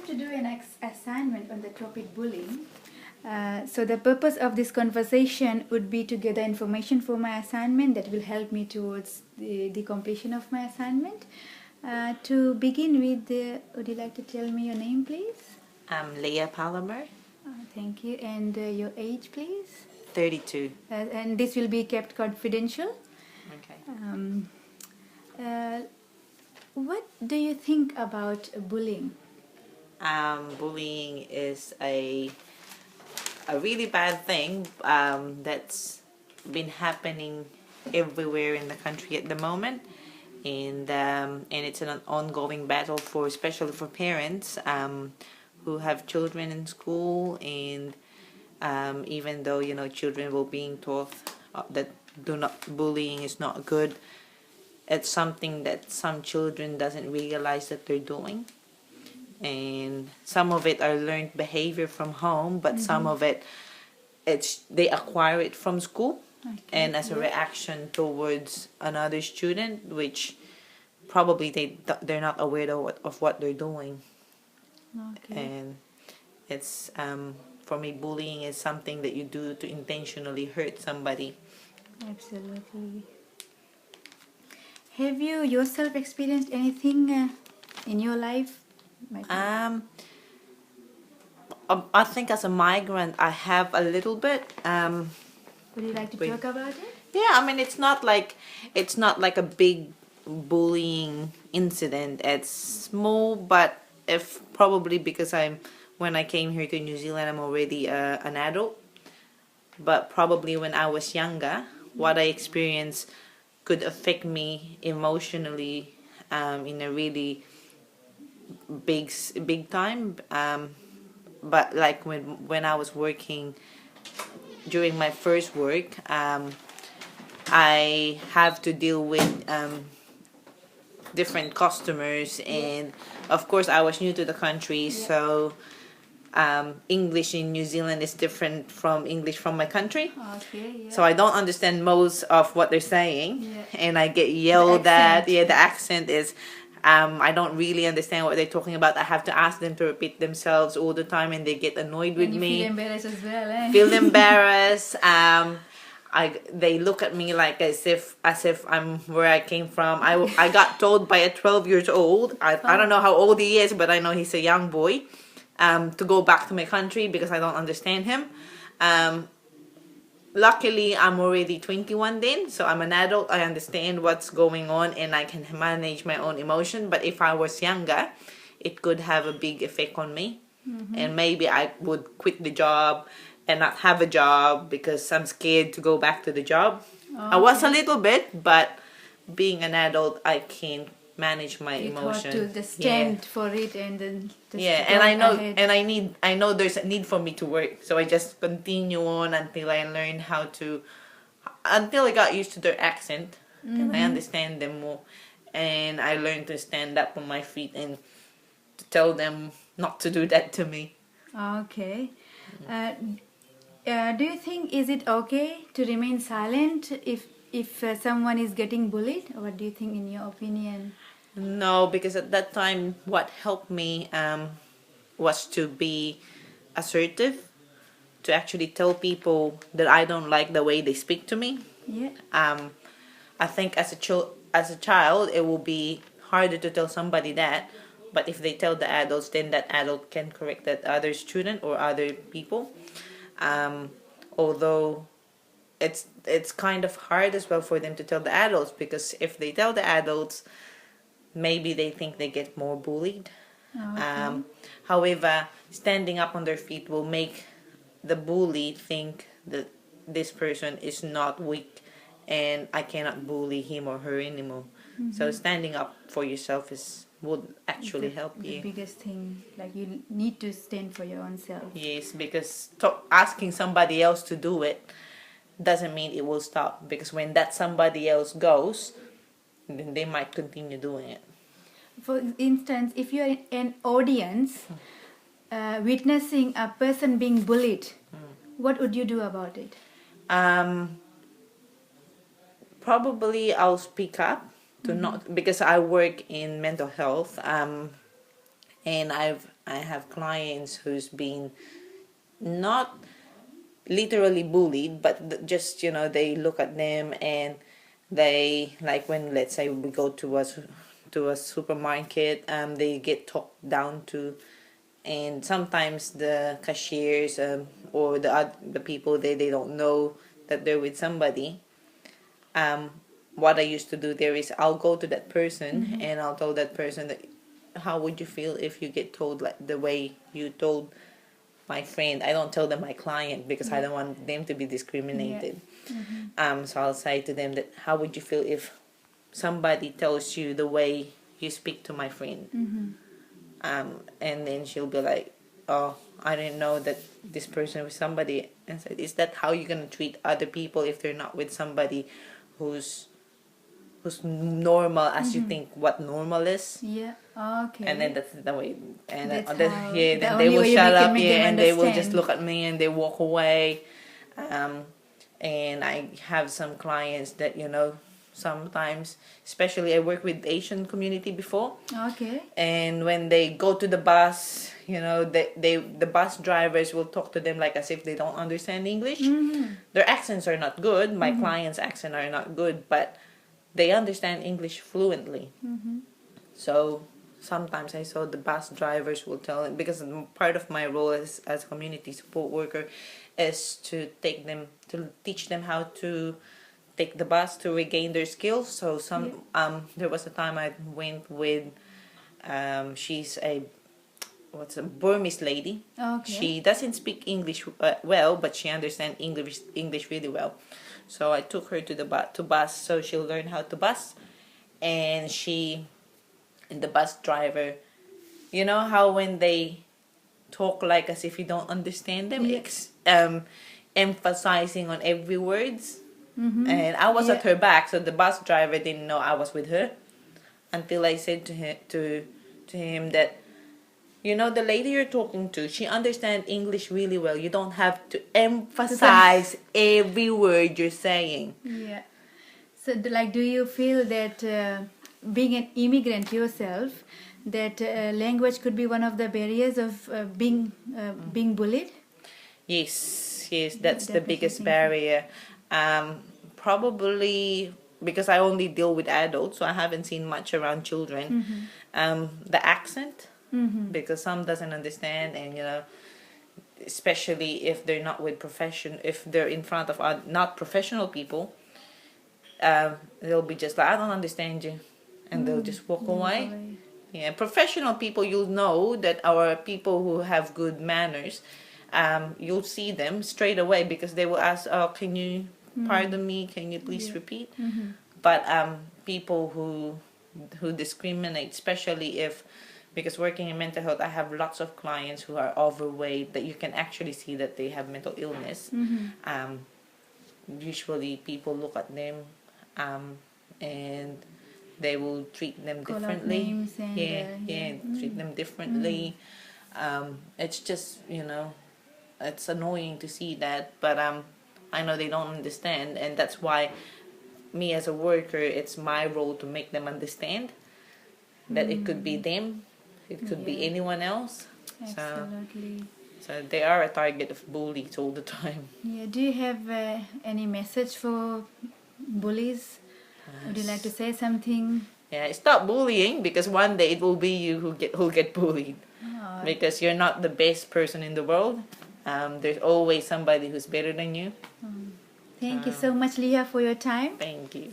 to do an assignment on the topic bullying. So the purpose of this conversation would be to gather information for my assignment that will help me towards the completion of my assignment. To begin with, would you like to tell me your name, please? I'm Leah Palmer, Thank you. And your age, please? 32. And this will be kept confidential. Okay. What do you think about bullying? Bullying is a really bad thing that's been happening everywhere in the country at the moment, and it's an ongoing battle for, especially for parents who have children in school, and even though children were being taught that bullying is not good, it's something that some children doesn't realize that they're doing. And some of it are learned behavior from home, but some of it they acquire it from school, and as a reaction towards another student, which probably they're not aware of what they're doing. And it's for me, bullying is something that you do to intentionally hurt somebody. Absolutely. Have you yourself experienced anything in your life? I think as a migrant, I have a little bit. Would you like to talk about it? Yeah, I mean, it's not like a big bullying incident. It's small, but if probably because when I came here to New Zealand, I'm already an adult. But probably when I was younger, what I experienced could affect me emotionally in a really big time. But like when I was working during my first work, I have to deal with different customers, and of course I was new to the country, so English in New Zealand is different from English from my country. So I don't understand most of what they're saying, and I get yelled at. The accent is I don't really understand what they're talking about. I have to ask them to repeat themselves all the time, and they get annoyed with me. Feel embarrassed as well, eh? Feel embarrassed. They look at me like as if I'm where I came from. I got told by a 12 years old. I don't know how old he is, but I know he's a young boy. To go back to my country because I don't understand him. Luckily, I'm already 21 then, so I'm an adult. I understand what's going on, and I can manage my own emotion. But if I was younger, it could have a big effect on me. And maybe I would quit the job and not have a job because I'm scared to go back to the job. I was a little bit, but being an adult, I can manage my emotion. To just stand for it and then just and I know ahead. And I know there's a need for me to work, so I just continue on until I learn until I got used to their accent and I understand them more, and I learned to stand up on my feet and to tell them not to do that to me. Okay. Do you think is it okay to remain silent if someone is getting bullied? What do you think, in your opinion? No, because at that time, what helped me was to be assertive, to actually tell people that I don't like the way they speak to me. I think as a child, it will be harder to tell somebody that, but if they tell the adults, then that adult can correct that other student or other people. Although it's kind of hard as well for them to tell the adults, because if they tell the adults, maybe they think they get more bullied. However, standing up on their feet will make the bully think that this person is not weak and I cannot bully him or her anymore. So standing up for yourself would actually help you. The biggest thing, like you need to stand for your own self. Yes, because asking somebody else to do it doesn't mean it will stop, because when that somebody else goes, then they might continue doing it. For instance, if you are an audience witnessing a person being bullied, what would you do about it? Probably I'll speak up to not, because I work in mental health, And I have clients who's been not literally bullied, but just they look at them and they, like, when let's say we go to a supermarket, they get talked down to, and sometimes the cashiers, or the people, they don't know that they're with somebody. What I used to do there is I'll go to that person and I'll tell that person that, how would you feel if you get told like the way you told my friend? I don't tell them my client because I don't want them to be discriminated. So I'll say to them that, how would you feel if somebody tells you the way you speak to my friend? And then she'll be like, oh, I didn't know that this person was somebody. And I said, is that how you're going to treat other people if they're not with somebody who's normal as you think what normal is? Yeah. Okay. And then that's the way. And That's then, how- then the they only will way you shut can up, make them and they will just understand. look at me and they walk away. And I have some clients that sometimes, especially I work with Asian community before, Okay. and when they go to the bus, the bus drivers will talk to them like as if they don't understand English. Their accents are not good. My clients' accent are not good, but they understand English fluently. So sometimes I saw the bus drivers will tell them, because part of my role as community support worker is to teach them how to take the bus to regain their skills. So there was a time I went with she's a Burmese lady. Okay. She doesn't speak English well, but she understands English really well. So I took her to the bus so she'll learn how to bus. And the bus driver, you know how when they talk like as if you don't understand them, emphasizing on every words. And I was at her back, so the bus driver didn't know I was with her until I said to him that, the lady you're talking to, she understands English really well. You don't have to emphasize every word you're saying. Yeah. So, do you feel that being an immigrant yourself, that language could be one of the barriers of being bullied? Yes, that's the Definitely biggest think so. barrier. Probably because I only deal with adults, so I haven't seen much around children. The accent, because some doesn't understand, and especially if they're not with if they're in front of not professional people, they'll be just like, I don't understand you, and they'll just walk away. Yeah, professional people, you'll know that our people who have good manners, you'll see them straight away because they will ask, oh, can you pardon me, can you please repeat? But people who discriminate, especially because working in mental health, I have lots of clients who are overweight that you can actually see that they have mental illness. Usually people look at them and they will treat them Call out differently. names and, Treat them differently. It's just, it's annoying to see that, but I know they don't understand, and that's why me as a worker, it's my role to make them understand that it could be them, it could be anyone else. Absolutely. So they are a target of bullies all the time. Yeah. Do you have any message for bullies? Would you like to say something? Yeah, stop bullying, because one day it will be you who'll get bullied. Because you're not the best person in the world. There's always somebody who's better than you. Thank you so much, Leah, for your time. Thank you.